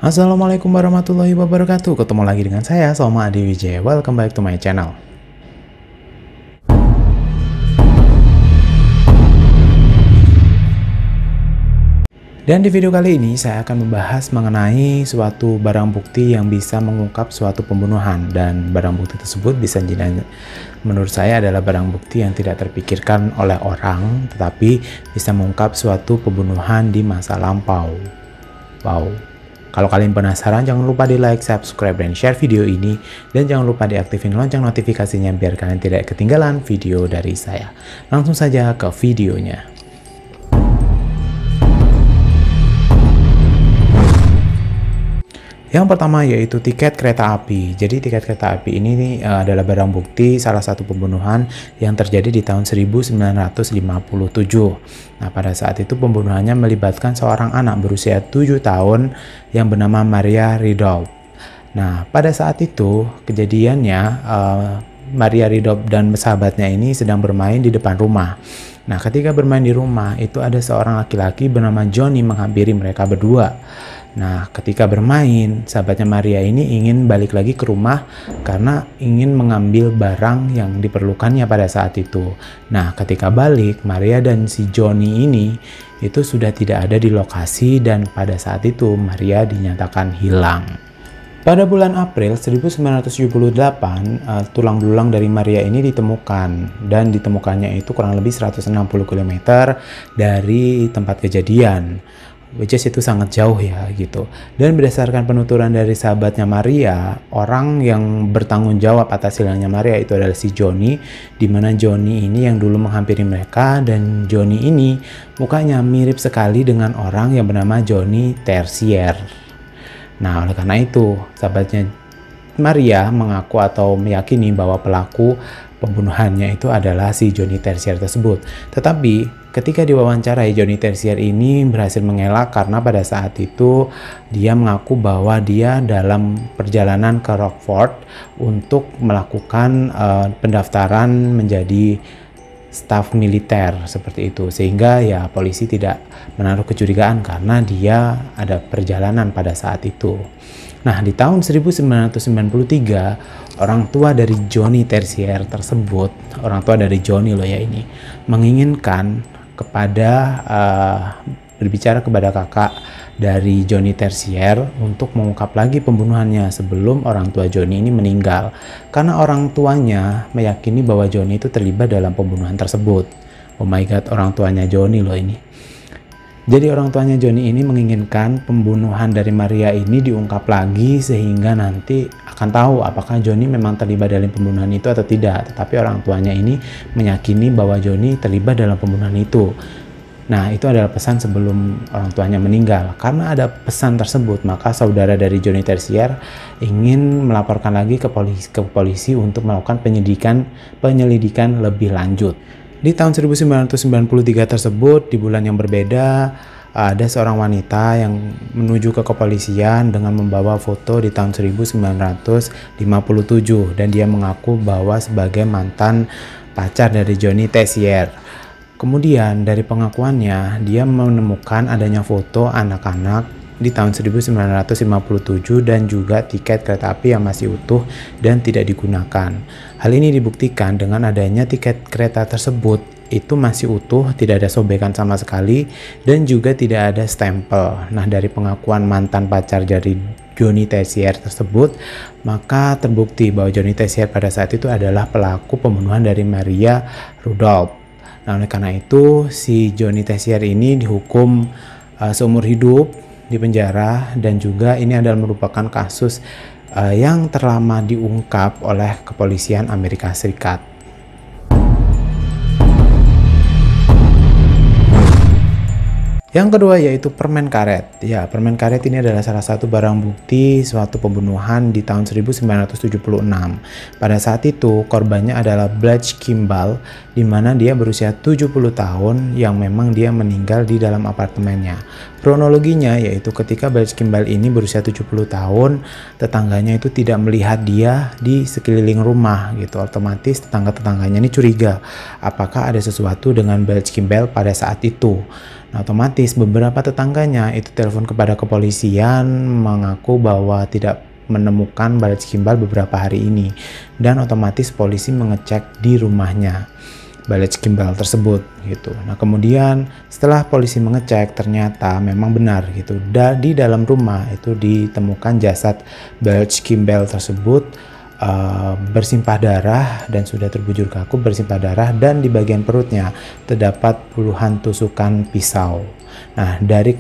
Assalamualaikum warahmatullahi wabarakatuh. Ketemu lagi dengan saya, Soma Adi Wijaya. Welcome back to my channel. Dan di video kali ini saya akan membahas mengenai suatu barang bukti yang bisa mengungkap suatu pembunuhan, dan barang bukti tersebut bisa menurut saya adalah barang bukti yang tidak terpikirkan oleh orang, tetapi bisa mengungkap suatu pembunuhan di masa lampau. Wow. Kalau kalian penasaran, jangan lupa di like, subscribe, dan share video ini. Dan jangan lupa diaktifin lonceng notifikasinya biar kalian tidak ketinggalan video dari saya. Langsung saja ke videonya. Yang pertama yaitu tiket kereta api. Jadi tiket kereta api ini adalah barang bukti salah satu pembunuhan yang terjadi di tahun 1957. Nah, pada saat itu pembunuhannya melibatkan seorang anak berusia 7 tahun yang bernama Maria Rudolph. Nah, pada saat itu kejadiannya Maria Rudolph dan sahabatnya ini sedang bermain di depan rumah. Nah, ketika bermain di rumah itu ada seorang laki-laki bernama Johnny menghampiri mereka berdua. Nah, ketika bermain, sahabatnya Maria ini ingin balik lagi ke rumah karena ingin mengambil barang yang diperlukannya pada saat itu. Nah, ketika balik, Maria dan si Johnny ini itu sudah tidak ada di lokasi, dan pada saat itu Maria dinyatakan hilang. Pada bulan April 1978, tulang belulang dari Maria ini ditemukan, dan ditemukannya itu kurang lebih 160 km dari tempat kejadian. Which is itu sangat jauh ya gitu. Dan berdasarkan penuturan dari sahabatnya Maria, orang yang bertanggung jawab atas hilangnya Maria itu adalah si Johnny, di mana Johnny ini yang dulu menghampiri mereka, dan Johnny ini mukanya mirip sekali dengan orang yang bernama Johnny Tertier. Nah, oleh karena itu sahabatnya Maria mengaku atau meyakini bahwa pelaku pembunuhannya itu adalah si Johnny Tertier tersebut. Tetapi ketika diwawancarai, Johnny Tertier ini berhasil mengelak karena pada saat itu dia mengaku bahwa dia dalam perjalanan ke Rockford untuk melakukan pendaftaran menjadi staf militer seperti itu, sehingga ya polisi tidak menaruh kecurigaan karena dia ada perjalanan pada saat itu. Nah, di tahun 1993, orang tua dari Johnny Tertier tersebut, orang tua dari Johnny loh ya ini, menginginkan kepada berbicara kepada kakak dari Johnny Tertier untuk mengungkap lagi pembunuhannya sebelum orang tua Johnny ini meninggal, karena orang tuanya meyakini bahwa Johnny itu terlibat dalam pembunuhan tersebut. Oh my god, orang tuanya Johnny loh ini. Jadi orang tuanya Johnny ini menginginkan pembunuhan dari Maria ini diungkap lagi, sehingga nanti akan tahu apakah Johnny memang terlibat dalam pembunuhan itu atau tidak. Tetapi orang tuanya ini meyakini bahwa Johnny terlibat dalam pembunuhan itu. Nah, itu adalah pesan sebelum orang tuanya meninggal. Karena ada pesan tersebut, maka saudara dari Johnny Tertier ingin melaporkan lagi ke polisi untuk melakukan penyelidikan lebih lanjut. Di tahun 1993 tersebut, di bulan yang berbeda, ada seorang wanita yang menuju ke kepolisian dengan membawa foto di tahun 1957, dan dia mengaku bahwa sebagai mantan pacar dari Johnny Tertier. Kemudian dari pengakuannya, dia menemukan adanya foto anak-anak di tahun 1957 dan juga tiket kereta api yang masih utuh dan tidak digunakan. Hal ini dibuktikan dengan adanya tiket kereta tersebut itu masih utuh, tidak ada sobekan sama sekali, dan juga tidak ada stempel. Nah, dari pengakuan mantan pacar dari Johnny Tertier tersebut, maka terbukti bahwa Johnny Tertier pada saat itu adalah pelaku pembunuhan dari Maria Rudolph. Nah, oleh karena itu si Johnny Tertier ini dihukum seumur hidup di penjara, dan juga ini adalah merupakan kasus yang terlama diungkap oleh kepolisian Amerika Serikat. Yang kedua yaitu permen karet. Ya, permen karet ini adalah salah satu barang bukti suatu pembunuhan di tahun 1976. Pada saat itu korbannya adalah Blanche Kimball, di mana dia berusia 70 tahun yang memang dia meninggal di dalam apartemennya. Kronologinya yaitu ketika Blanche Kimball ini berusia 70 tahun, tetangganya itu tidak melihat dia di sekeliling rumah gitu. Otomatis tetangga-tetangganya ini curiga apakah ada sesuatu dengan Blanche Kimball pada saat itu. Nah, otomatis beberapa tetangganya itu telepon kepada kepolisian mengaku bahwa tidak menemukan Balej Kimbal beberapa hari ini, dan otomatis polisi mengecek di rumahnya Balej Kimbal tersebut gitu. Nah, kemudian setelah polisi mengecek ternyata memang benar gitu. Di dalam rumah itu ditemukan jasad Balej Kimbal tersebut bersimpah darah dan sudah terbujur kaku, bersimpah darah, dan di bagian perutnya terdapat puluhan tusukan pisau. Nah, dari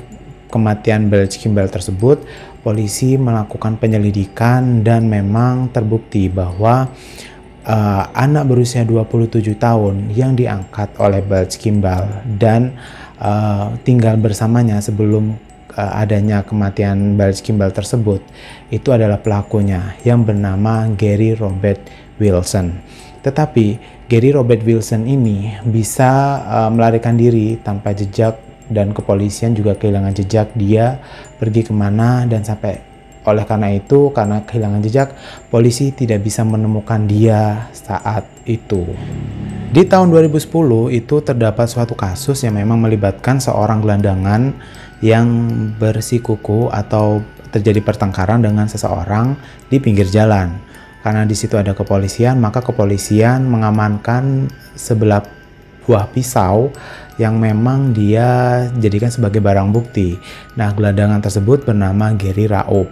kematian Balej Kimbal tersebut, polisi melakukan penyelidikan dan memang terbukti bahwa anak berusia 27 tahun yang diangkat oleh Balej Kimbal dan tinggal bersamanya sebelum adanya kematian Balej Kimbal tersebut itu adalah pelakunya yang bernama Gary Robert Wilson. Tetapi Gary Robert Wilson ini bisa melarikan diri tanpa jejak, dan kepolisian juga kehilangan jejak dia pergi kemana, dan oleh karena itu, karena kehilangan jejak, polisi tidak bisa menemukan dia saat itu. Di tahun 2010 itu terdapat suatu kasus yang memang melibatkan seorang gelandangan yang bersikuku atau terjadi pertengkaran dengan seseorang di pinggir jalan. Karena di situ ada kepolisian, maka kepolisian mengamankan sebelah buah pisau yang memang dia jadikan sebagai barang bukti. Nah, gelandangan tersebut bernama Gary Raup.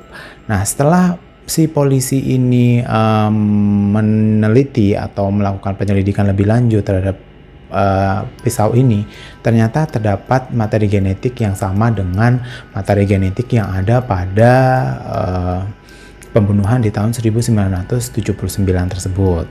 Nah, setelah si polisi ini meneliti atau melakukan penyelidikan lebih lanjut terhadap pisau ini, ternyata terdapat materi genetik yang sama dengan materi genetik yang ada pada pembunuhan di tahun 1979 tersebut.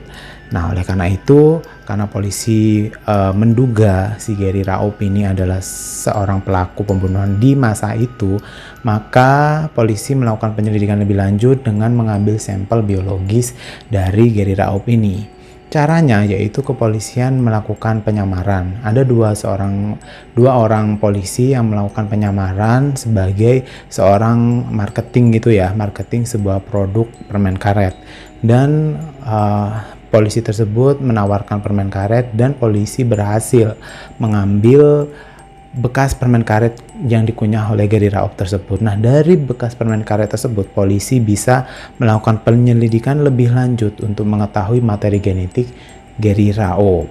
Nah, oleh karena itu, karena polisi menduga si Gary Raup ini adalah seorang pelaku pembunuhan di masa itu, maka polisi melakukan penyelidikan lebih lanjut dengan mengambil sampel biologis dari Gary Raup ini. Caranya yaitu kepolisian melakukan penyamaran. Ada dua orang polisi yang melakukan penyamaran sebagai seorang marketing gitu ya, marketing sebuah produk permen karet. Dan polisi tersebut menawarkan permen karet, dan polisi berhasil mengambil bekas permen karet yang dikunyah oleh Gary Raup tersebut. Nah, dari bekas permen karet tersebut, polisi bisa melakukan penyelidikan lebih lanjut untuk mengetahui materi genetik Gary Raup.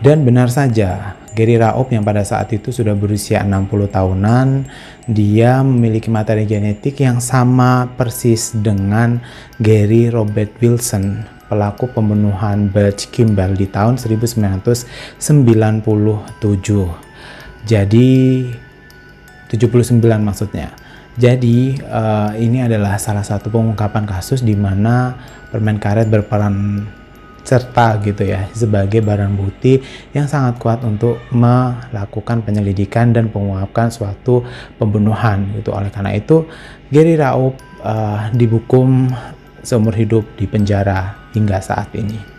Dan benar saja, Gary Raup yang pada saat itu sudah berusia 60 tahunan, dia memiliki materi genetik yang sama persis dengan Gary Robert Wilson, pelaku pembunuhan Balej Kimbal di tahun 1997. Jadi 79 maksudnya. Jadi ini adalah salah satu pengungkapan kasus di mana permen karet berperan serta gitu ya sebagai barang bukti yang sangat kuat untuk melakukan penyelidikan dan mengungkapkan suatu pembunuhan gitu. Oleh karena itu, Gary Raup dihukum seumur hidup di penjara hingga saat ini.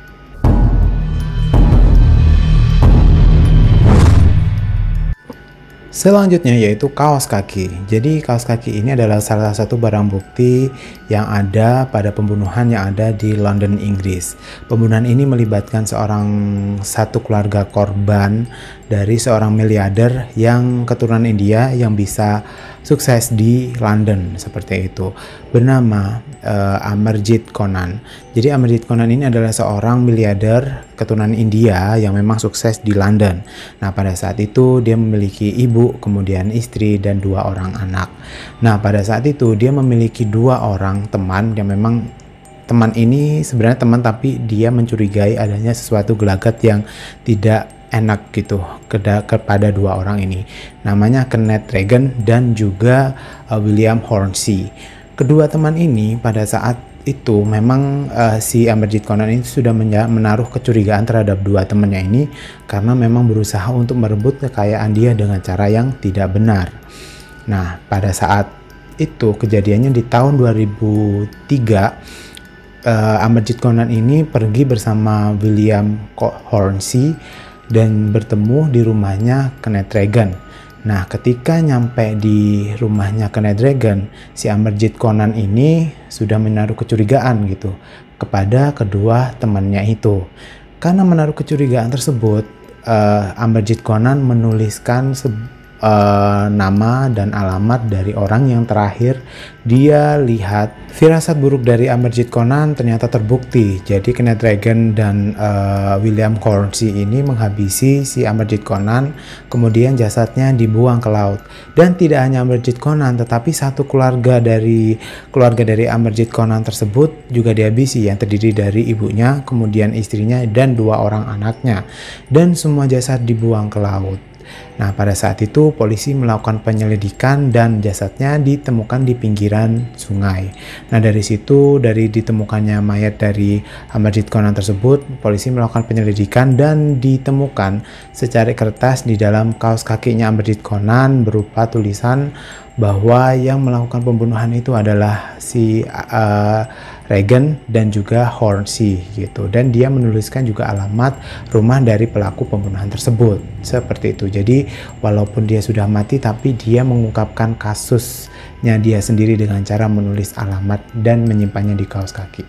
Selanjutnya yaitu kaos kaki. Jadi kaos kaki ini adalah salah satu barang bukti yang ada pada pembunuhan yang ada di London, Inggris. Pembunuhan ini melibatkan satu keluarga korban dari seorang miliarder yang keturunan India yang bisa sukses di London seperti itu, bernama Amarjit Konan. Jadi Amarjit Konan ini adalah seorang miliarder keturunan India yang memang sukses di London. Nah, pada saat itu dia memiliki ibu, kemudian istri, dan 2 orang anak. Nah, pada saat itu dia memiliki 2 orang teman yang memang teman ini sebenarnya teman, tapi dia mencurigai adanya sesuatu gelagat yang tidak enak gitu kepada 2 orang ini. Namanya Kenneth Regan dan juga William Hornsey. Kedua teman ini pada saat itu memang si Amarjit Konan ini sudah menaruh kecurigaan terhadap 2 temannya ini karena memang berusaha untuk merebut kekayaan dia dengan cara yang tidak benar. Nah, pada saat itu kejadiannya di tahun 2003, Amarjit Konan ini pergi bersama William Hornsey dan bertemu di rumahnya Kenneth Regan. Nah, ketika nyampe di rumahnya Kenneth Regan, si Amarjit Konan ini sudah menaruh kecurigaan gitu kepada kedua temannya itu. Karena menaruh kecurigaan tersebut, Amarjit Konan menuliskan nama dan alamat dari orang yang terakhir dia lihat. Firasat buruk dari Amarjid Conan ternyata terbukti. Jadi Kenneth Reagan dan William Hornsey ini menghabisi si Amarjid Conan, kemudian jasadnya dibuang ke laut. Dan tidak hanya Amarjid Conan, tetapi satu keluarga dari Amarjid Conan tersebut juga dihabisi, yang terdiri dari ibunya, kemudian istrinya, dan 2 orang anaknya. Dan semua jasad dibuang ke laut. Nah, pada saat itu polisi melakukan penyelidikan dan jasadnya ditemukan di pinggiran sungai. Nah, dari situ, dari ditemukannya mayat dari Amarjid Conan tersebut, polisi melakukan penyelidikan dan ditemukan secari kertas di dalam kaos kakinya Amarjid Conan berupa tulisan bahwa yang melakukan pembunuhan itu adalah si Reagan dan juga Hornsey gitu, dan dia menuliskan juga alamat rumah dari pelaku pembunuhan tersebut seperti itu. Jadi walaupun dia sudah mati, tapi dia mengungkapkan kasusnya dia sendiri dengan cara menulis alamat dan menyimpannya di kaos kaki.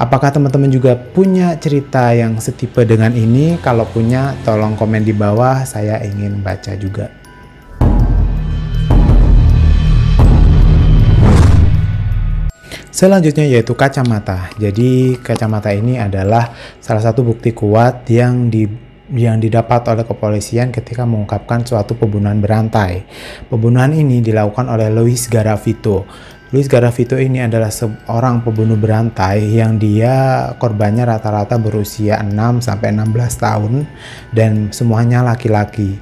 Apakah teman-teman juga punya cerita yang setipe dengan ini? Kalau punya, tolong komen di bawah, saya ingin baca juga. Selanjutnya yaitu kacamata. Jadi kacamata ini adalah salah satu bukti kuat yang didapat oleh kepolisian ketika mengungkapkan suatu pembunuhan berantai. Pembunuhan ini dilakukan oleh Louis Garavito. Louis Garavito ini adalah seorang pembunuh berantai yang dia korbannya rata-rata berusia 6-16 tahun dan semuanya laki-laki.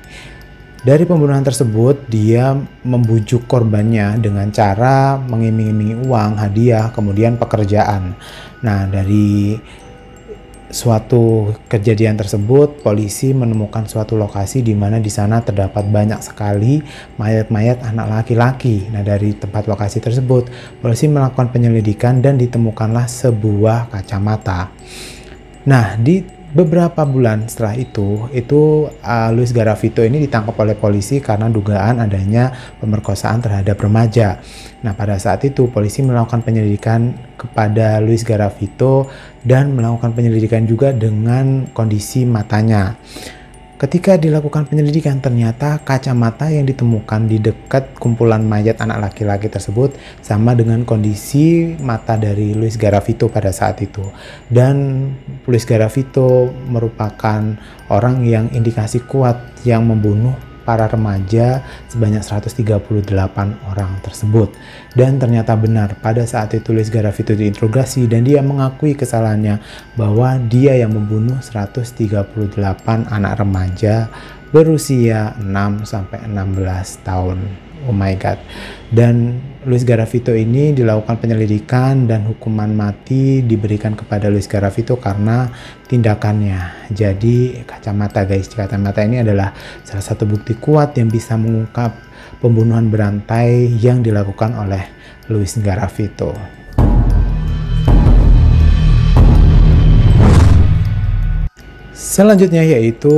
Dari pembunuhan tersebut, dia membujuk korbannya dengan cara mengiming-imingi uang, hadiah, kemudian pekerjaan. Nah, dari suatu kejadian tersebut, polisi menemukan suatu lokasi di mana di sana terdapat banyak sekali mayat-mayat anak laki-laki. Nah, dari tempat lokasi tersebut, polisi melakukan penyelidikan dan ditemukanlah sebuah kacamata. Nah, di beberapa bulan setelah itu Louis Garavito ini ditangkap oleh polisi karena dugaan adanya pemerkosaan terhadap remaja. Nah, pada saat itu polisi melakukan penyelidikan kepada Louis Garavito dan melakukan penyelidikan juga dengan kondisi matanya. Ketika dilakukan penyelidikan, ternyata kacamata yang ditemukan di dekat kumpulan mayat anak laki-laki tersebut sama dengan kondisi mata dari Louis Garavito pada saat itu. Dan Louis Garavito merupakan orang yang indikasi kuat yang membunuh para remaja sebanyak 138 orang tersebut. Dan ternyata benar, pada saat itu Louis Garavito diinterogasi dan dia mengakui kesalahannya bahwa dia yang membunuh 138 anak remaja berusia 6-16 tahun. Oh my god. Dan Louis Garavito ini dilakukan penyelidikan dan hukuman mati diberikan kepada Louis Garavito karena tindakannya. Jadi kacamata guys, kacamata ini adalah salah satu bukti kuat yang bisa mengungkap pembunuhan berantai yang dilakukan oleh Louis Garavito. Selanjutnya yaitu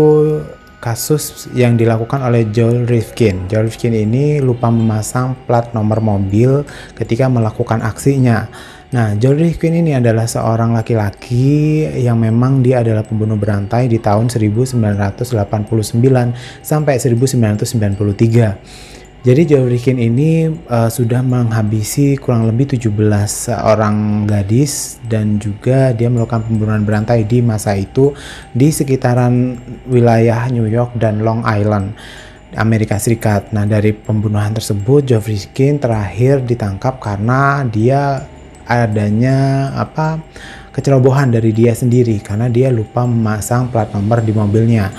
kasus yang dilakukan oleh Joel Rifkin. Joel Rifkin ini lupa memasang plat nomor mobil ketika melakukan aksinya. Nah, Joel Rifkin ini adalah seorang laki-laki yang memang dia adalah pembunuh berantai di tahun 1989 sampai 1993. Jadi Joel Rifkin ini sudah menghabisi kurang lebih 17 orang gadis dan juga dia melakukan pembunuhan berantai di masa itu di sekitaran wilayah New York dan Long Island, Amerika Serikat. Nah, dari pembunuhan tersebut Joel Rifkin terakhir ditangkap karena dia adanya kecerobohan dari dia sendiri karena dia lupa memasang plat nomor di mobilnya.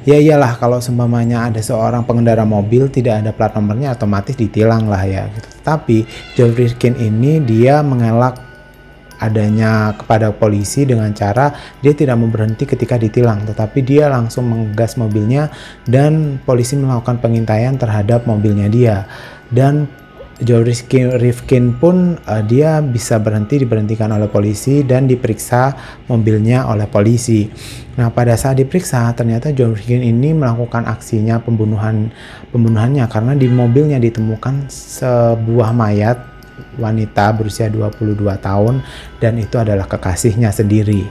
Ya iyalah, kalau seumpamanya ada seorang pengendara mobil tidak ada plat nomornya otomatis ditilang lah ya gitu. Tapi Joel Rifkin ini dia mengelak adanya kepada polisi dengan cara dia tidak mau berhenti ketika ditilang, tetapi dia langsung menggas mobilnya dan polisi melakukan pengintaian terhadap mobilnya dia. Dan Joel Rifkin pun dia bisa diberhentikan oleh polisi dan diperiksa mobilnya oleh polisi. Nah, pada saat diperiksa ternyata Joel Rifkin ini melakukan aksinya pembunuhannya karena di mobilnya ditemukan sebuah mayat wanita berusia 22 tahun dan itu adalah kekasihnya sendiri.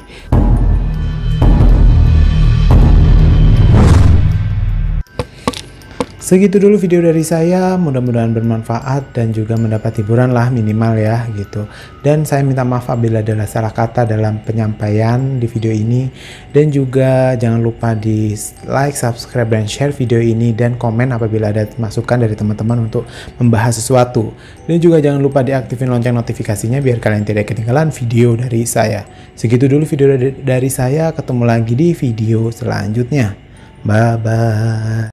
Segitu dulu video dari saya, mudah-mudahan bermanfaat dan juga mendapat hiburan lah minimal ya gitu. Dan saya minta maaf apabila ada salah kata dalam penyampaian di video ini. Dan juga jangan lupa di like, subscribe, dan share video ini dan komen apabila ada masukan dari teman-teman untuk membahas sesuatu. Dan juga jangan lupa diaktifin lonceng notifikasinya biar kalian tidak ketinggalan video dari saya. Segitu dulu video dari saya, ketemu lagi di video selanjutnya. Bye-bye.